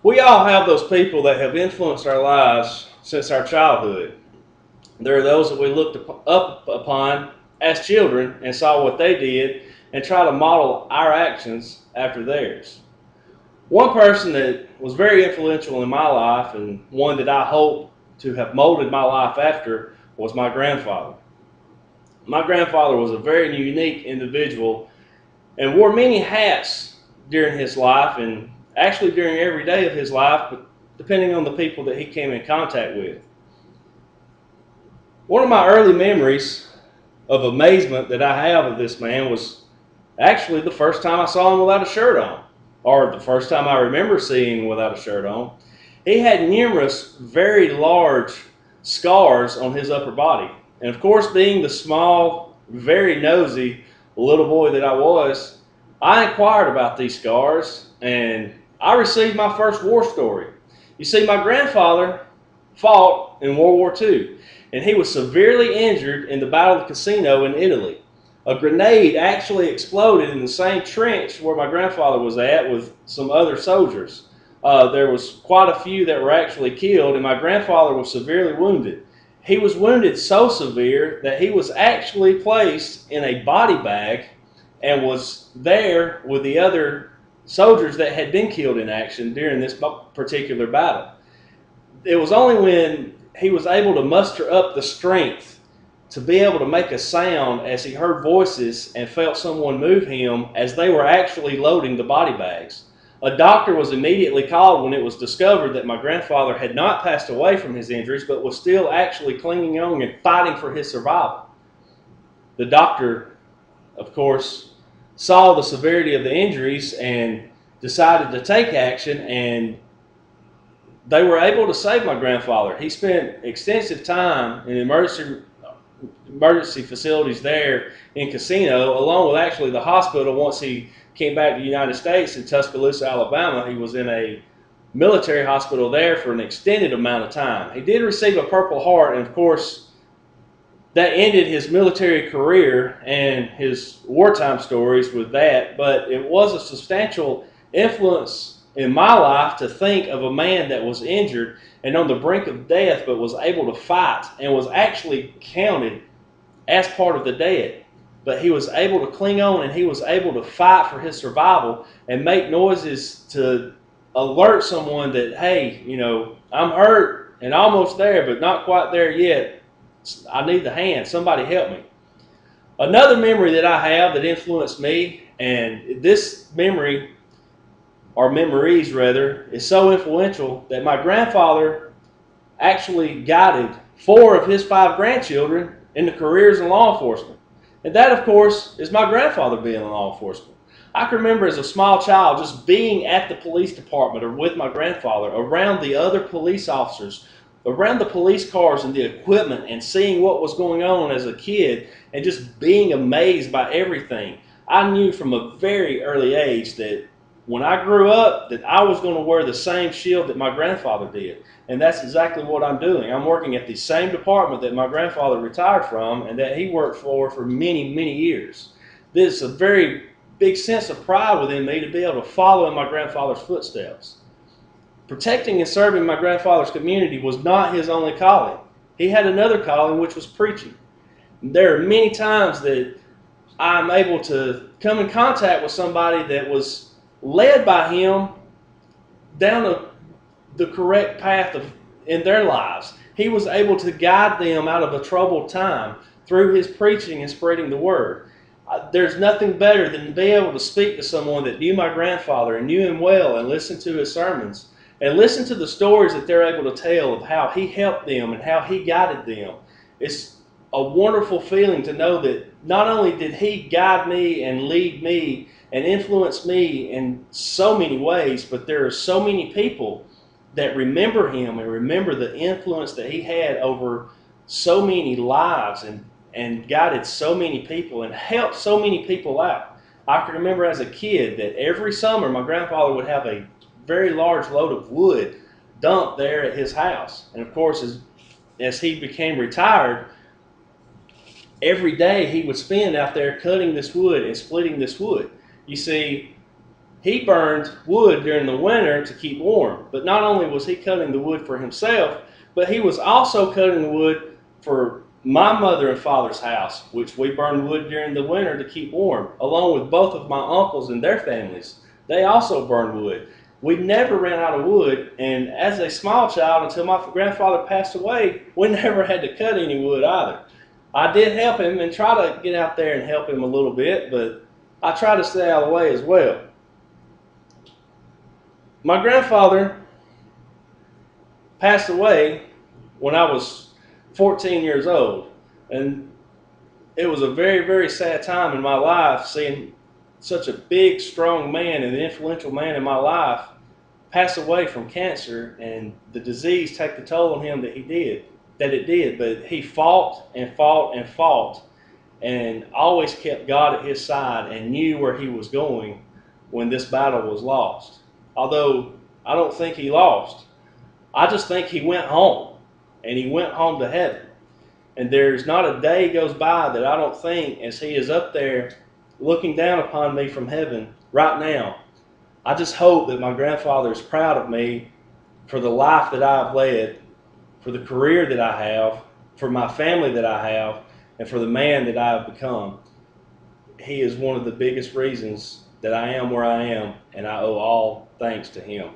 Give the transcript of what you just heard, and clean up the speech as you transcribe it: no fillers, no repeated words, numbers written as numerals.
We all have those people that have influenced our lives since our childhood. There are those that we looked up upon as children and saw what they did and try to model our actions after theirs. One person that was very influential in my life and one that I hope to have molded my life after was my grandfather. My grandfather was a very unique individual and wore many hats during his life and actually during every day of his life, but depending on the people that he came in contact with. One of my early memories of amazement that I have of this man was actually the first time I saw him without a shirt on, or the first time I remember seeing him without a shirt on. He had numerous very large scars on his upper body. And of course, being the small, very nosy little boy that I was, I inquired about these scars and I received my first war story. You see, my grandfather fought in World War II and he was severely injured in the Battle of Cassino in Italy. A grenade actually exploded in the same trench where my grandfather was at with some other soldiers. There was quite a few that were actually killed and my grandfather was severely wounded. He was wounded so severe that he was actually placed in a body bag and was there with the other soldiers that had been killed in action during this particular battle. It was only when he was able to muster up the strength to be able to make a sound as he heard voices and felt someone move him as they were actually loading the body bags. A doctor was immediately called when it was discovered that my grandfather had not passed away from his injuries but was still actually clinging on and fighting for his survival. The doctor, of course, saw the severity of the injuries and decided to take action, and they were able to save my grandfather. He spent extensive time in emergency facilities there in Cassino, along with actually the hospital. Once he came back to the United States in Tuscaloosa, Alabama, he was in a military hospital there for an extended amount of time. He did receive a Purple Heart, and of course, that ended his military career and his wartime stories with that, but it was a substantial influence in my life to think of a man that was injured and on the brink of death but was able to fight and was actually counted as part of the dead. But he was able to cling on and he was able to fight for his survival and make noises to alert someone that, hey, you know, I'm hurt and almost there but not quite there yet. I need the hand. Somebody help me. Another memory that I have that influenced me, and this memory, or memories rather, is so influential that my grandfather actually guided 4 of his 5 grandchildren into careers in law enforcement. And that, of course, is my grandfather being in law enforcement. I can remember as a small child just being at the police department or with my grandfather, around the other police officers, around the police cars and the equipment, and seeing what was going on as a kid and just being amazed by everything. I knew from a very early age that when I grew up that I was going to wear the same shield that my grandfather did. And that's exactly what I'm doing. I'm working at the same department that my grandfather retired from and that he worked for many, many years. There's a very big sense of pride within me to be able to follow in my grandfather's footsteps. Protecting and serving my grandfather's community was not his only calling. He had another calling, which was preaching. There are many times that I'm able to come in contact with somebody that was led by him down the correct path in their lives. He was able to guide them out of a troubled time through his preaching and spreading the word. There's nothing better than to be able to speak to someone that knew my grandfather and knew him well and listen to his sermons and listen to the stories that they're able to tell of how he helped them and how he guided them. It's a wonderful feeling to know that not only did he guide me and lead me and influence me in so many ways, but there are so many people that remember him and remember the influence that he had over so many lives and guided so many people and helped so many people out. I can remember as a kid that every summer my grandfather would have a very large load of wood dumped there at his house. And of course, as he became retired, every day he would spend out there cutting this wood and splitting this wood. You see, he burned wood during the winter to keep warm. But not only was he cutting the wood for himself, but he was also cutting the wood for my mother and father's house, which we burned wood during the winter to keep warm, along with both of my uncles and their families. They also burned wood. We never ran out of wood, and as a small child, until my grandfather passed away, we never had to cut any wood either. I did help him and try to get out there and help him a little bit, but I try to stay out of the way as well. My grandfather passed away when I was 14 years old, and it was a very, very sad time in my life seeing such a big, strong man and an influential man in my life pass away from cancer and the disease take the toll on him that it did. But he fought and fought and fought and always kept God at his side and knew where he was going when this battle was lost. Although I don't think he lost. I just think he went home, and he went home to heaven. And there's not a day goes by that I don't think, as he is up there looking down upon me from heaven right now, I just hope that my grandfather is proud of me for the life that I've led, for the career that I have, for my family that I have, and for the man that I have become. He is one of the biggest reasons that I am where I am, and I owe all thanks to him.